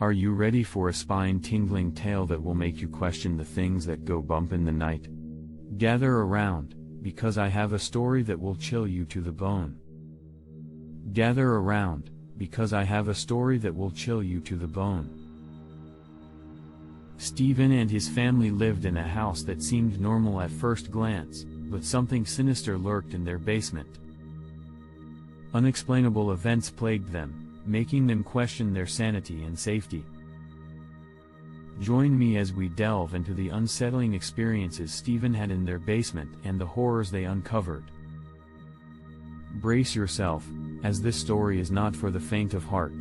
Are you ready for a spine-tingling tale that will make you question the things that go bump in the night? Gather around, because I have a story that will chill you to the bone. Gather around, because I have a story that will chill you to the bone. Stephen and his family lived in a house that seemed normal at first glance, but something sinister lurked in their basement. Unexplainable events plagued them, making them question their sanity and safety. Join me as we delve into the unsettling experiences Stephen had in their basement and the horrors they uncovered. Brace yourself, as this story is not for the faint of heart.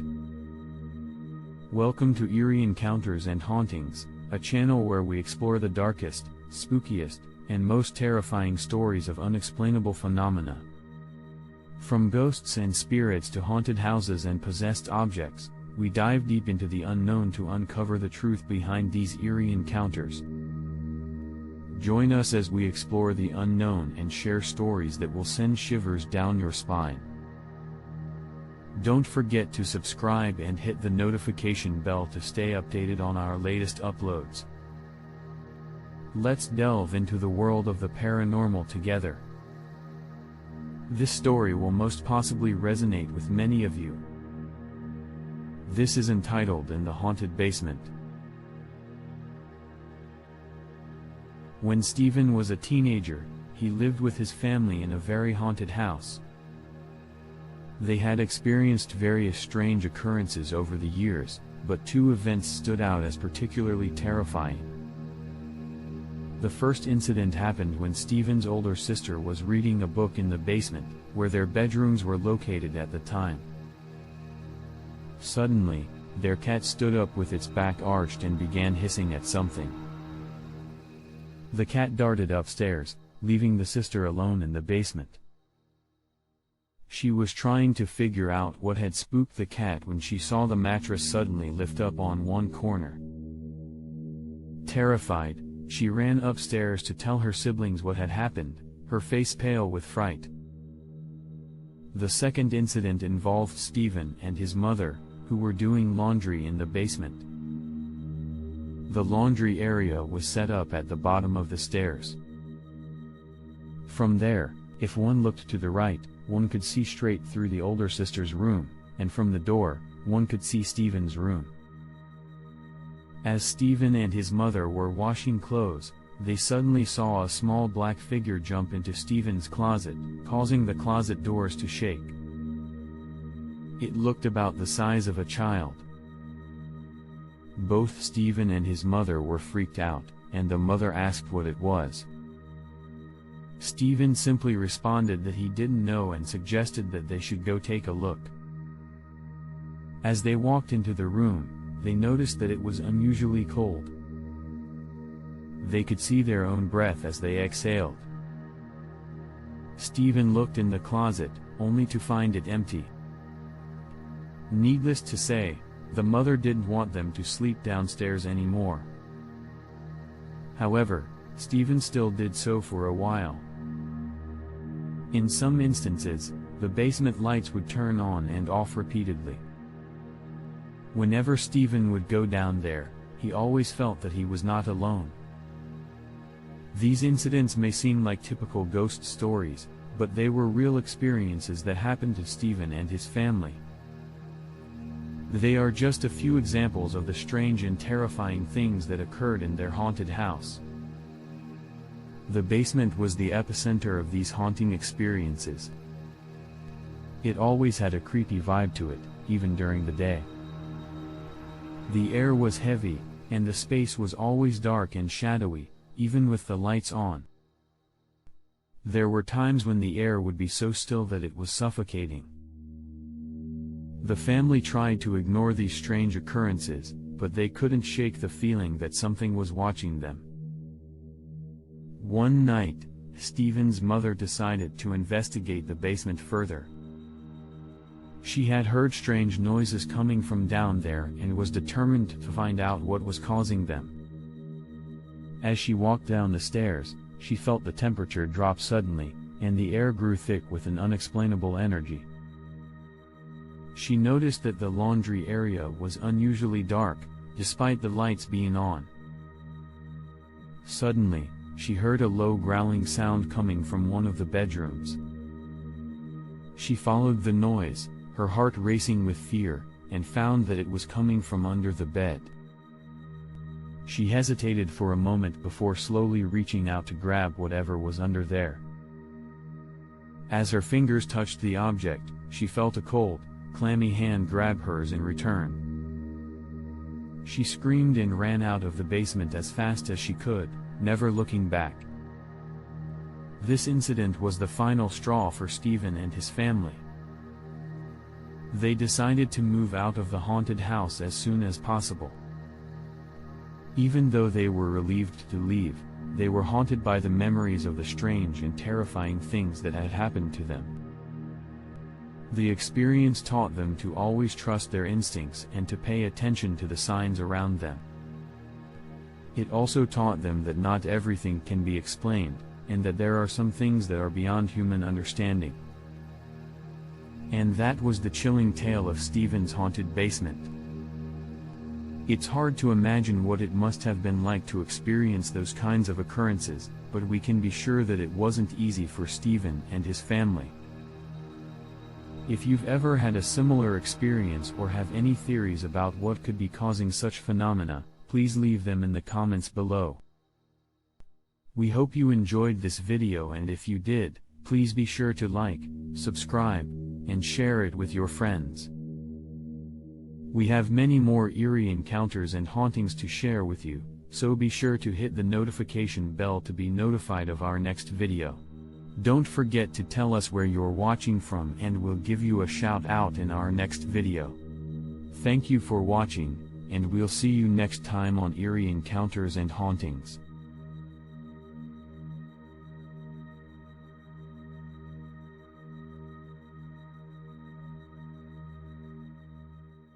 Welcome to Eerie Encounters and Hauntings, a channel where we explore the darkest, spookiest, and most terrifying stories of unexplainable phenomena. From ghosts and spirits to haunted houses and possessed objects, we dive deep into the unknown to uncover the truth behind these eerie encounters. Join us as we explore the unknown and share stories that will send shivers down your spine. Don't forget to subscribe and hit the notification bell to stay updated on our latest uploads. Let's delve into the world of the paranormal together. This story will most possibly resonate with many of you. This is entitled In the Haunted Basement. When Stephen was a teenager, he lived with his family in a very haunted house. They had experienced various strange occurrences over the years, but two events stood out as particularly terrifying. The first incident happened when Stephen's older sister was reading a book in the basement, where their bedrooms were located at the time. Suddenly, their cat stood up with its back arched and began hissing at something. The cat darted upstairs, leaving the sister alone in the basement. She was trying to figure out what had spooked the cat when she saw the mattress suddenly lift up on one corner. Terrified, she ran upstairs to tell her siblings what had happened, her face pale with fright. The second incident involved Stephen and his mother, who were doing laundry in the basement. The laundry area was set up at the bottom of the stairs. From there, if one looked to the right, one could see straight through the older sister's room, and from the door, one could see Stephen's room. As Stephen and his mother were washing clothes, they suddenly saw a small black figure jump into Stephen's closet, causing the closet doors to shake. It looked about the size of a child. Both Stephen and his mother were freaked out, and the mother asked what it was. Stephen simply responded that he didn't know and suggested that they should go take a look. As they walked into the room, they noticed that it was unusually cold. They could see their own breath as they exhaled. Stephen looked in the closet, only to find it empty. Needless to say, the mother didn't want them to sleep downstairs anymore. However, Stephen still did so for a while. In some instances, the basement lights would turn on and off repeatedly. Whenever Stephen would go down there, he always felt that he was not alone. These incidents may seem like typical ghost stories, but they were real experiences that happened to Stephen and his family. They are just a few examples of the strange and terrifying things that occurred in their haunted house. The basement was the epicenter of these haunting experiences. It always had a creepy vibe to it, even during the day. The air was heavy, and the space was always dark and shadowy, even with the lights on. There were times when the air would be so still that it was suffocating. The family tried to ignore these strange occurrences, but they couldn't shake the feeling that something was watching them. One night, Stephen's mother decided to investigate the basement further. She had heard strange noises coming from down there and was determined to find out what was causing them. As she walked down the stairs, she felt the temperature drop suddenly, and the air grew thick with an unexplainable energy. She noticed that the laundry area was unusually dark, despite the lights being on. Suddenly, she heard a low growling sound coming from one of the bedrooms. She followed the noise, her heart racing with fear, and found that it was coming from under the bed. She hesitated for a moment before slowly reaching out to grab whatever was under there. As her fingers touched the object, she felt a cold, clammy hand grab hers in return. She screamed and ran out of the basement as fast as she could, never looking back. This incident was the final straw for Stephen and his family. They decided to move out of the haunted house as soon as possible. Even though they were relieved to leave, they were haunted by the memories of the strange and terrifying things that had happened to them. The experience taught them to always trust their instincts and to pay attention to the signs around them. It also taught them that not everything can be explained, and that there are some things that are beyond human understanding. And that was the chilling tale of Stephen's haunted basement. It's hard to imagine what it must have been like to experience those kinds of occurrences, but we can be sure that it wasn't easy for Stephen and his family. If you've ever had a similar experience or have any theories about what could be causing such phenomena, please leave them in the comments below. We hope you enjoyed this video, and if you did, please be sure to like, subscribe, and share it with your friends. We have many more eerie encounters and hauntings to share with you, so be sure to hit the notification bell to be notified of our next video. Don't forget to tell us where you're watching from, and we'll give you a shout out in our next video. Thank you for watching, and we'll see you next time on Eerie Encounters and Hauntings.